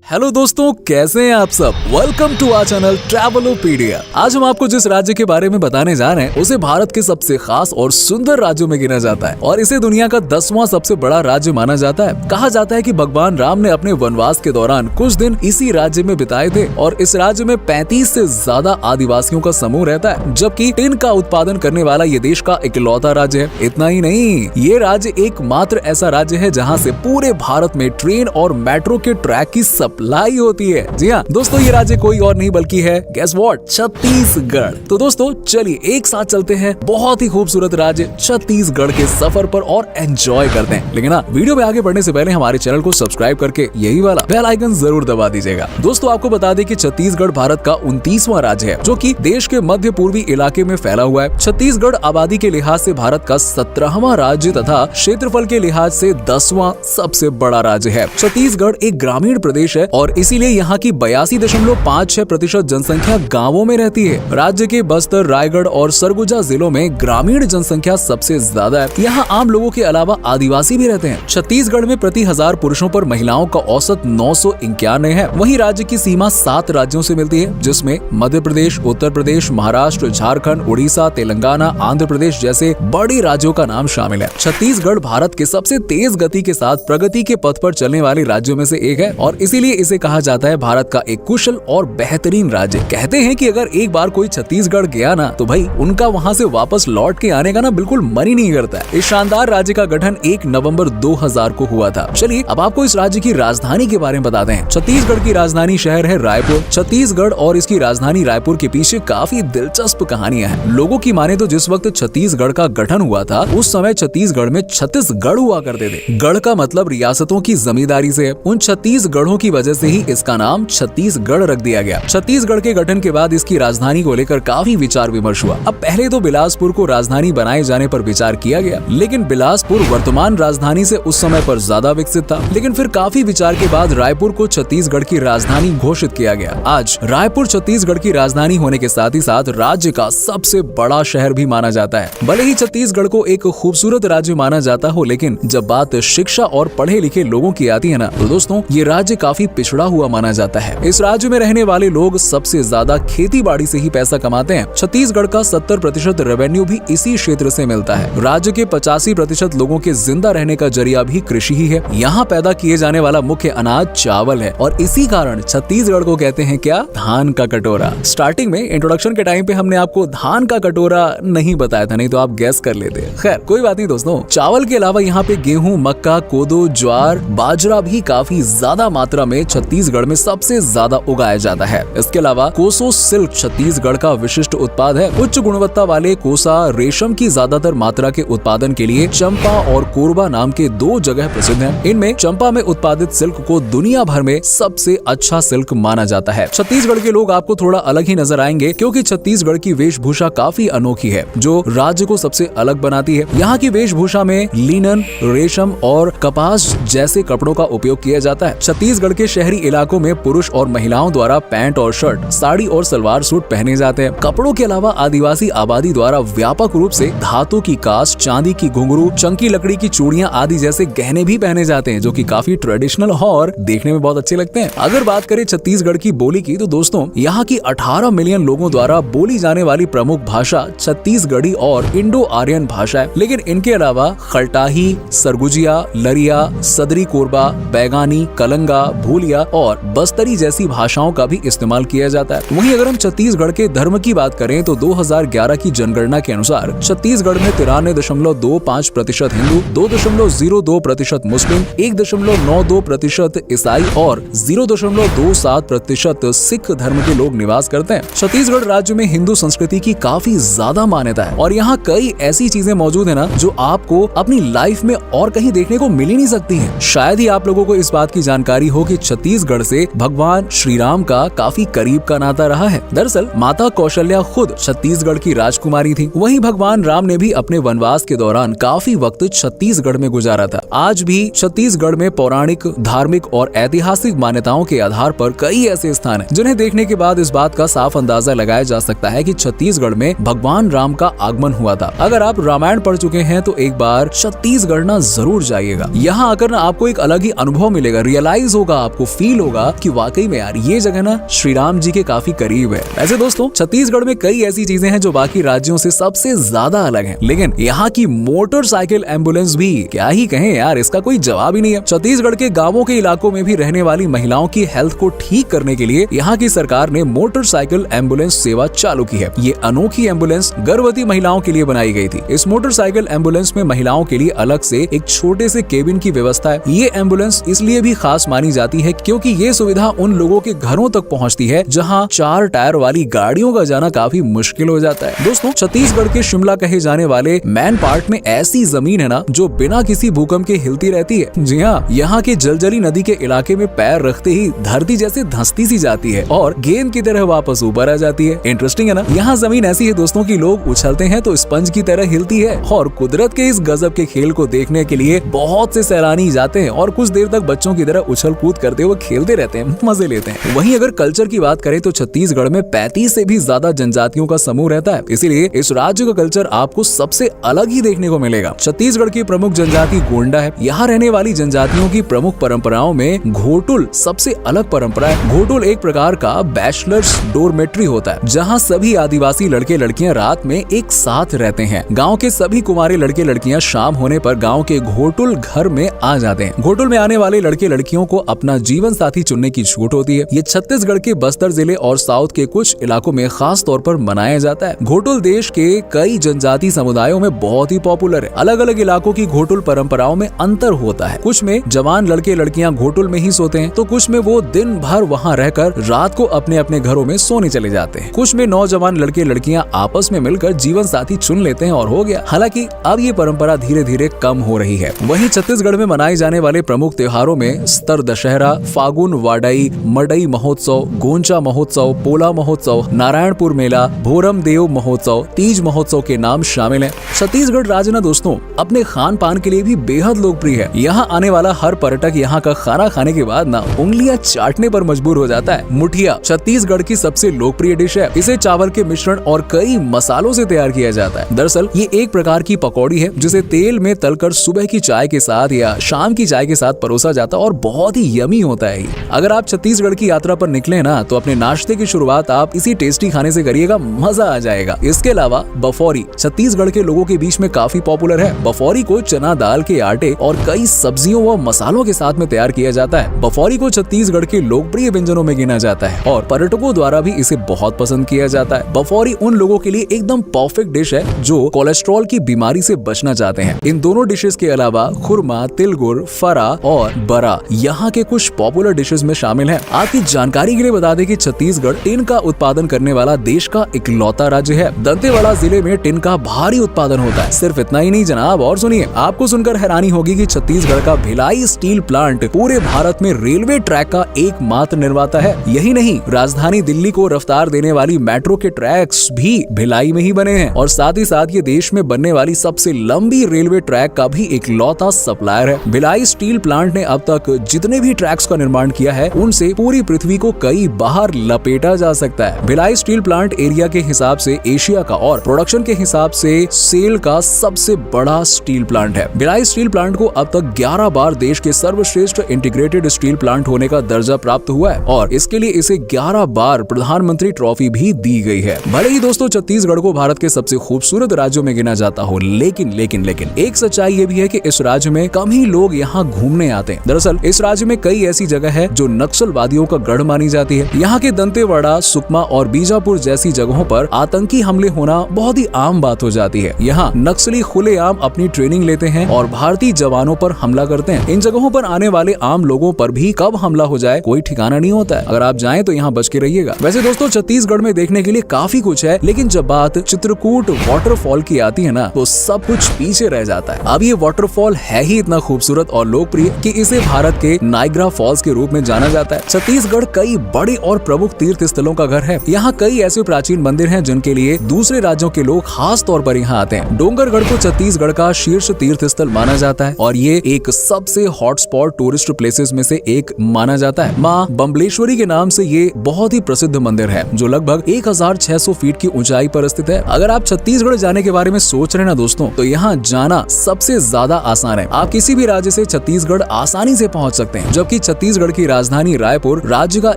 Hello दोस्तों, कैसे हैं आप सब। Welcome to our channel Travelopedia. आज हम आपको जिस राज्य के बारे में बताने जा रहे हैं उसे भारत के सबसे खास और सुंदर राज्यों में गिना जाता है और इसे दुनिया का 10वां सबसे बड़ा राज्य माना जाता है। कहा जाता है कि भगवान राम ने अपने वनवास के दौरान कुछ दिन इसी राज्य में बिताए थे और इस राज्य में 35 से ज्यादा आदिवासियों का समूह रहता है, जबकि टिन का उत्पादन करने वाला ये देश का इकलौता राज्य है। इतना ही नहीं, ये राज्य एकमात्र ऐसा राज्य है जहाँ से पूरे भारत में ट्रेन और मेट्रो के ट्रैक की सप्लाई होती है। जी हाँ दोस्तों, ये राज्य कोई और नहीं बल्कि है गेस व्हाट, छत्तीसगढ़। तो दोस्तों चलिए एक साथ चलते हैं बहुत ही खूबसूरत राज्य छत्तीसगढ़ के सफर पर और एंजॉय करते हैं। लेकिन वीडियो में आगे बढ़ने से पहले हमारे चैनल को सब्सक्राइब करके यही वाला बेल आइकन जरूर दबा दीजिएगा। दोस्तों आपको बता दें कि छत्तीसगढ़ भारत का 29वां राज्य है जो कि देश के मध्य पूर्वी इलाके में फैला हुआ है। छत्तीसगढ़ आबादी के लिहाज से भारत का 17वां राज्य तथा क्षेत्रफल के लिहाज से 10वां सबसे बड़ा राज्य है। छत्तीसगढ़ एक ग्रामीण प्रदेश है और इसीलिए यहाँ की 82.56% जनसंख्या गांवों में रहती है। राज्य के बस्तर, रायगढ़ और सरगुजा जिलों में ग्रामीण जनसंख्या सबसे ज्यादा है। यहाँ आम लोगों के अलावा आदिवासी भी रहते हैं। छत्तीसगढ़ में प्रति 1000 पुरुषों पर महिलाओं का औसत 991 है। वहीं राज्य की सीमा 7 राज्यों से मिलती है, जिसमें मध्य प्रदेश, उत्तर प्रदेश, महाराष्ट्र, झारखंड, उड़ीसा, तेलंगाना, आंध्र प्रदेश जैसे बड़े राज्यों का नाम शामिल है। छत्तीसगढ़ भारत के सबसे तेज गति के साथ प्रगति के पथ पर चलने वाले राज्यों में से एक है और इसीलिए इसे कहा जाता है भारत का एक कुशल और बेहतरीन राज्य। कहते हैं कि अगर एक बार कोई छत्तीसगढ़ गया ना तो भाई उनका वहाँ से वापस लौट के आने का ना बिल्कुल मन ही नहीं करता है। इस शानदार राज्य का गठन 1 नवंबर 2000 को हुआ था। चलिए अब आपको इस राज्य की राजधानी के बारे में बताते हैं। छत्तीसगढ़ की राजधानी शहर है रायपुर। छत्तीसगढ़ और इसकी राजधानी रायपुर के पीछे काफी दिलचस्प कहानियां हैं। लोगों की माने तो जिस वक्त छत्तीसगढ़ का गठन हुआ था उस समय छत्तीसगढ़ में 36 गढ़ हुआ करते थे। गढ़ का मतलब रियासतों की जमींदारी से है। उन 36 गढ़ों की वजह से ही इसका नाम छत्तीसगढ़ रख दिया गया। छत्तीसगढ़ के गठन के बाद इसकी राजधानी को लेकर काफी विचार विमर्श हुआ। अब पहले तो बिलासपुर को राजधानी बनाए जाने पर विचार किया गया, लेकिन बिलासपुर वर्तमान राजधानी से उस समय पर ज्यादा विकसित था। लेकिन फिर काफी विचार के बाद रायपुर को छत्तीसगढ़ की राजधानी घोषित किया गया। आज रायपुर छत्तीसगढ़ की राजधानी होने के साथ ही साथ राज्य का सबसे बड़ा शहर भी माना जाता है। भले ही छत्तीसगढ़ को एक खूबसूरत राज्य माना जाता हो, लेकिन जब बात शिक्षा और पढ़े लिखे लोगों की आती है ना तो दोस्तों ये राज्य काफी पिछड़ा हुआ माना जाता है। इस राज्य में रहने वाले लोग सबसे ज्यादा खेती बाड़ी से ही पैसा कमाते हैं। छत्तीसगढ़ का 70% रेवेन्यू भी इसी क्षेत्र से मिलता है। राज्य के 85% लोगों के जिंदा रहने का जरिया भी कृषि ही है। यहाँ पैदा किए जाने वाला मुख्य अनाज चावल है और इसी कारण छत्तीसगढ़ को कहते हैं क्या, धान का कटोरा। स्टार्टिंग में इंट्रोडक्शन के टाइम पे हमने आपको धान का कटोरा नहीं बताया था, नहीं तो आप गैस कर लेते। खैर कोई बात नहीं दोस्तों, चावल के अलावा यहाँ पे गेहूं, मक्का, कोदो, ज्वार, बाजरा भी काफी ज्यादा मात्रा में छत्तीसगढ़ में सबसे ज्यादा उगाया जाता है। इसके अलावा कोसो सिल्क छत्तीसगढ़ का विशिष्ट उत्पाद है। उच्च गुणवत्ता वाले कोसा रेशम की ज्यादातर मात्रा के उत्पादन के लिए चंपा और कोरबा नाम के 2 जगह प्रसिद्ध हैं। इनमें चंपा में उत्पादित सिल्क को दुनिया भर में सबसे अच्छा सिल्क माना जाता है। छत्तीसगढ़ के लोग आपको थोड़ा अलग ही नजर आएंगे क्योंकि छत्तीसगढ़ की वेशभूषा काफी अनोखी है जो राज्य को सबसे अलग बनाती है। यहाँ की वेशभूषा में लिनन, रेशम और कपास जैसे कपड़ों का उपयोग किया जाता है। छत्तीसगढ़ के शहरी इलाकों में पुरुष और महिलाओं द्वारा पैंट और शर्ट, साड़ी और सलवार सूट पहने जाते हैं। कपड़ों के अलावा आदिवासी आबादी द्वारा व्यापक रूप से धातु की कांच, चांदी की घुंघरू, चंकी लकड़ी की चूड़ियां आदि जैसे गहने भी पहने जाते हैं जो कि काफी ट्रेडिशनल और देखने में बहुत अच्छे लगते हैं। अगर बात करें छत्तीसगढ़ की बोली की तो दोस्तों यहाँ की 18 मिलियन लोगों द्वारा बोली जाने वाली प्रमुख भाषा छत्तीसगढ़ी और इंडो आर्यन भाषा है। लेकिन इनके अलावा खलटाही, सरगुजिया, लरिया, सदरी कोरबा, बैगानी, कलंगा, भूलिया और बस्तरी जैसी भाषाओं का भी इस्तेमाल किया जाता है। वहीं अगर हम छत्तीसगढ़ के धर्म की बात करें तो 2011 की जनगणना के अनुसार छत्तीसगढ़ में 93.25% हिंदू, 2.02% मुस्लिम, 1.92% ईसाई और 0.27% सिख धर्म के लोग निवास करते हैं। छत्तीसगढ़ राज्य में हिंदू संस्कृति की काफी ज्यादा मान्यता है और यहाँ कई ऐसी चीजें मौजूद है ना जो आपको अपनी लाइफ में और कहीं देखने को मिल ही नहीं सकती हैं। शायद ही आप लोगों को इस बात की जानकारी हो कि छत्तीसगढ़ से भगवान श्री राम का काफी करीब का नाता रहा है। दरअसल माता कौशल्या खुद छत्तीसगढ़ की राजकुमारी थी। वहीं भगवान राम ने भी अपने वनवास के दौरान काफी वक्त छत्तीसगढ़ में गुजारा था। आज भी छत्तीसगढ़ में पौराणिक, धार्मिक और ऐतिहासिक मान्यताओं के आधार पर कई ऐसे स्थान हैं जिन्हें देखने के बाद इस बात का साफ अंदाजा लगाया जा सकता है कि छत्तीसगढ़ में भगवान राम का आगमन हुआ था। अगर आप रामायण पढ़ चुके हैं तो एक बार छत्तीसगढ़ ना जरूर जाइएगा। यहाँ आकर ना आपको एक अलग ही अनुभव मिलेगा, रियलाइज होगा आपको आपको फील होगा कि वाकई में यार ये जगह ना श्री राम जी के काफी करीब है। वैसे दोस्तों छत्तीसगढ़ में कई ऐसी चीजें हैं जो बाकी राज्यों से सबसे ज्यादा अलग हैं, लेकिन यहाँ की मोटरसाइकिल एम्बुलेंस भी क्या ही कहें यार, इसका कोई जवाब ही नहीं है। छत्तीसगढ़ के गांवों के इलाकों में भी रहने वाली महिलाओं की हेल्थ को ठीक करने के लिए यहाँ की सरकार ने मोटरसाइकिल एम्बुलेंस सेवा चालू की है। ये अनोखी एम्बुलेंस गर्भवती महिलाओं के लिए बनाई गई थी। इस मोटरसाइकिल एम्बुलेंस में महिलाओं के लिए अलग से एक छोटे से केबिन की व्यवस्था है। ये एम्बुलेंस इसलिए भी खास मानी जाती है क्योंकि ये सुविधा उन लोगों के घरों तक पहुँचती है जहाँ 4 टायर वाली गाड़ियों का जाना काफी मुश्किल हो जाता है। दोस्तों छत्तीसगढ़ के शिमला कहे जाने वाले मैन पार्ट में ऐसी जमीन है ना जो बिना किसी भूकंप के हिलती रहती है। जी हाँ, यहाँ के जलजली नदी के इलाके में पैर रखते ही धरती जैसे धंसती सी जाती है और गेंद की तरह वापस ऊपर आ जाती है। इंटरेस्टिंग है ना। यहाँ जमीन ऐसी है दोस्तों कि लोग उछलते हैं तो स्पंज की तरह हिलती है और कुदरत के इस गजब के खेल को देखने के लिए बहुत से सैलानी जाते हैं और कुछ देर तक बच्चों की तरह उछल कूद करते हुए खेलते रहते हैं, मजे लेते हैं। वहीं अगर कल्चर की बात करें तो छत्तीसगढ़ में 35 से भी ज्यादा जनजातियों का समूह रहता है, इसीलिए इस राज्य का कल्चर आपको सबसे अलग ही देखने को मिलेगा। छत्तीसगढ़ की प्रमुख जनजाति गोंडा है। यहाँ रहने वाली जनजातियों की प्रमुख परंपराओं में घोटुल सबसे अलग परंपरा है। घोटुल एक प्रकार का बैचलर्स डोरमेट्री होता है जहाँ सभी आदिवासी लड़के लड़कियाँ रात में एक साथ रहते हैं। गाँव के सभी कुंवारे लड़के लड़कियाँ शाम होने पर गाँव के घोटुल घर में आ जाते हैं। घोटुल में आने वाले लड़के लड़कियों को अपना जीवन साथी चुनने की छूट होती है। ये छत्तीसगढ़ के बस्तर जिले और साउथ के कुछ इलाकों में खास तौर पर मनाया जाता है। घोटुल देश के कई जनजाति समुदायों में बहुत ही पॉपुलर है। अलग अलग इलाकों की घोटुल परंपराओं में अंतर होता है। कुछ में जवान लड़के लड़कियां घोटुल में ही सोते हैं तो कुछ में वो दिन भर वहां रहकर रात को अपने अपने घरों में सोने चले जाते हैं। कुछ में नौजवान लड़के लड़कियां आपस में मिलकर जीवन साथी चुन लेते हैं और हो गया। हालांकि अब ये परंपरा धीरे धीरे कम हो रही है। वहीं छत्तीसगढ़ में मनाए जाने वाले प्रमुख त्योहारों में स्तर दशहरा, फागुन वाड़ई, मडई महोत्सव, गोंचा महोत्सव, पोला महोत्सव, नारायणपुर मेला, भोरम देव महोत्सव, तीज महोत्सव के नाम शामिल हैं। छत्तीसगढ़ राज्य ना दोस्तों अपने खान पान के लिए भी बेहद लोकप्रिय है। यहाँ आने वाला हर पर्यटक यहाँ का खाना खाने के बाद ना उंगलियां चाटने पर मजबूर हो जाता है। मुठिया छत्तीसगढ़ की सबसे लोकप्रिय डिश है। इसे चावल के मिश्रण और कई मसालों से तैयार किया जाता है। दरअसल ये एक प्रकार की पकौड़ी है जिसे तेल में तलकर सुबह की चाय के साथ या शाम की चाय के साथ परोसा जाता है और बहुत ही यमी होता है। अगर आप छत्तीसगढ़ की यात्रा पर निकले ना तो अपने नाश्ते की शुरुआत आप इसी टेस्टी खाने से करिएगा, मजा आ जाएगा। इसके अलावा बफौरी छत्तीसगढ़ के लोगों के बीच में काफी पॉपुलर है। बफौरी को चना दाल के आटे और कई सब्जियों व मसालों के साथ में तैयार किया जाता है। बफौरी को छत्तीसगढ़ के लोकप्रिय व्यंजनों में गिना जाता है और पर्यटकों द्वारा भी इसे बहुत पसंद किया जाता है। बफौरी उन लोगों के लिए एकदम परफेक्ट डिश है जो कोलेस्ट्रॉल की बीमारी से बचना चाहते हैं। इन दोनों डिशेस के अलावा खुरमा, तिलगुर, फरा और बरा यहाँ के कुछ पॉपुलर डिशेस में शामिल है। आपकी जानकारी के लिए बता दें कि छत्तीसगढ़ टिन का उत्पादन करने वाला देश का इकलौता राज्य है। दंतेवाड़ा जिले में टिन का भारी उत्पादन होता है। सिर्फ इतना ही नहीं जनाब, और सुनिए, आपको सुनकर हैरानी होगी कि छत्तीसगढ़ का भिलाई स्टील प्लांट पूरे भारत में रेलवे ट्रैक का एकमात्र निर्माता है। यही नहीं, राजधानी दिल्ली को रफ्तार देने वाली मेट्रो के ट्रैक्स भी भिलाई में ही बने हैं और साथ ही साथ ये देश में बनने वाली सबसे लंबी रेलवे ट्रैक का भी इकलौता सप्लायर है। भिलाई स्टील प्लांट ने अब तक जितने भी ट्रैक्स का निर्माण किया है उनसे पूरी पृथ्वी को कई बाहर लपेटा जा सकता है। भिलाई स्टील प्लांट एरिया के हिसाब से एशिया का और प्रोडक्शन के हिसाब से सेल का सबसे बड़ा स्टील प्लांट है। भिलाई स्टील प्लांट को अब तक 11 बार देश के सर्वश्रेष्ठ इंटीग्रेटेड स्टील प्लांट होने का दर्जा प्राप्त हुआ है और इसके लिए इसे 11 बार प्रधानमंत्री ट्रॉफी भी दी गई है। भले ही दोस्तों छत्तीसगढ़ को भारत के सबसे खूबसूरत राज्यों में गिना जाता हो, लेकिन एक सच्चाई ये भी है कि इस राज्य में कम ही लोग यहाँ घूमने आते हैं। दरअसल इस राज्य में कई ऐसी जगह है जो नक्सलवादियों का गढ़ मानी जाती है। यहाँ के दंतेवाड़ा, सुकमा और बीजापुर जैसी जगहों पर आतंकी हमले होना बहुत ही आम बात हो जाती है। यहाँ नक्सली खुलेआम अपनी ट्रेनिंग लेते हैं और भारतीय जवानों पर हमला करते हैं। इन जगहों पर आने वाले आम लोगों पर भी कब हमला हो जाए कोई ठिकाना नहीं होता है। अगर आप जाएं तो यहाँ बच के रहिएगा। वैसे दोस्तों छत्तीसगढ़ में देखने के लिए काफी कुछ है, लेकिन जब बात चित्रकूट वाटरफॉल की आती है ना तो सब कुछ पीछे रह जाता है। अब ये वाटरफॉल है ही इतना खूबसूरत और लोकप्रिय कि इसे भारत के नाइग्रा फॉल्स के रूप में जाना जाता है। छत्तीसगढ़ कई बड़े और प्रमुख तीर्थ स्थलों का घर है। यहाँ कई ऐसे प्राचीन मंदिर हैं जिनके लिए दूसरे राज्यों के लोग खास तौर पर यहाँ आते हैं। डोंगरगढ़ को छत्तीसगढ़ का शीर्ष तीर्थ स्थल माना जाता है और ये एक सबसे हॉटस्पॉट टूरिस्ट प्लेसेस में से एक माना जाता है। माँ बम्बलेश्वरी के नाम से ये बहुत ही प्रसिद्ध मंदिर है जो लगभग 1600 फीट की ऊंचाई पर स्थित है। अगर आप छत्तीसगढ़ जाने के बारे में सोच रहे हैं ना दोस्तों, तो यहाँ जाना सबसे ज्यादा आसान है। आप किसी भी राज्य से छत्तीसगढ़ आसानी से पहुँच सकते हैं, जबकि छत्तीसगढ़ की राजधानी रायपुर राज्य का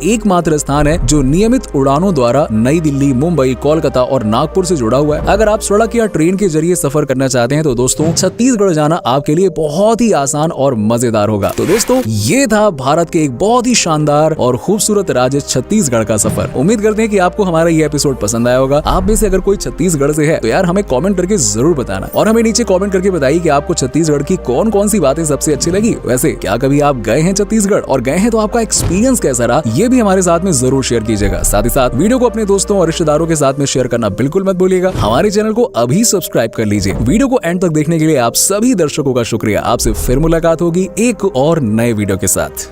एकमात्र स्थान है जो नियमित उड़ानों द्वारा नई दिल्ली, मुंबई, कोलकाता और नागपुर से जुड़ा हुआ है। अगर आप सड़क या ट्रेन के जरिए सफर करना चाहते हैं तो दोस्तों छत्तीसगढ़ जाना आपके लिए बहुत ही आसान और मजेदार होगा। तो दोस्तों ये था भारत के एक बहुत ही शानदार और खूबसूरत राज्य छत्तीसगढ़ का सफर। उम्मीद करते हैं कि आपको हमारा ये एपिसोड पसंद आया होगा। आप में से अगर कोई छत्तीसगढ़ से है तो यार हमें कमेंट करके जरूर बताना और हमें नीचे कमेंट करके बताइए कि आपको छत्तीसगढ़ की कौन कौन सी बातें सबसे अच्छी लगी। वैसे क्या कभी आप गए हैं छत्तीसगढ़, और गए हैं तो आपका एक्सपीरियंस कैसा रहा ये भी हमारे साथ में जरूर शेयर कीजिएगा। साथ ही साथ वीडियो को अपने दोस्तों और रिश्तेदारों के साथ में शेयर करना बिल्कुल मत भूलिएगा। हमारे चैनल को अभी सब्सक्राइब कर लीजिए। वीडियो को एंड तक देखने के लिए आप सभी दर्शकों का शुक्रिया। आपसे फिर मुलाकात होगी एक और नए वीडियो के साथ।